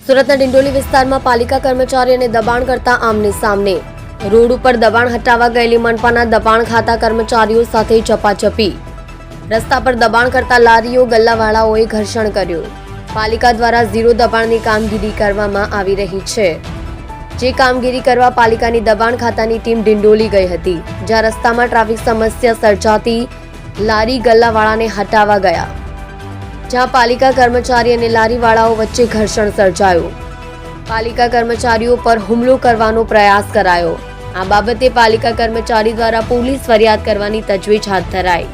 સુરતના ડિંડોલી વિસ્તારમાં પાલિકા કર્મચારીઓને દબાણ કરતા આમને સામને રોડ ઉપર દબાણ હટાવવા ગયેલી મનપાના દબાણ ખાતા કર્મચારીઓ સાથે ઝપાઝપી રસ્તા પર દબાણ કરતા લારીઓ ગલ્લાવાળાઓએ ઘર્ષણ કર્યું। પાલિકા દ્વારા ઝીરો દબાણની કામગીરી કરવામાં આવી રહી છે। જે કામગીરી કરવા પાલિકાની દબાણ ખાતાની ટીમ ડિંડોલી ગઈ હતી, જ્યાં રસ્તામાં ટ્રાફિક સમસ્યા સર્જાતી લારી ગલ્લાવાળાને હટાવવા ગયા, જ્યાં પાલિકા કર્મચારી અને લારીવાળાઓ વચ્ચે ઘર્ષણ સર્જાયું। પાલિકા કર્મચારીઓ પર હુમલો કરવાનો પ્રયાસ કરાયો। આ બાબતે પાલિકા કર્મચારી દ્વારા પોલીસ ફરિયાદ કરવાની તજવીજ હાથ ધરાઈ।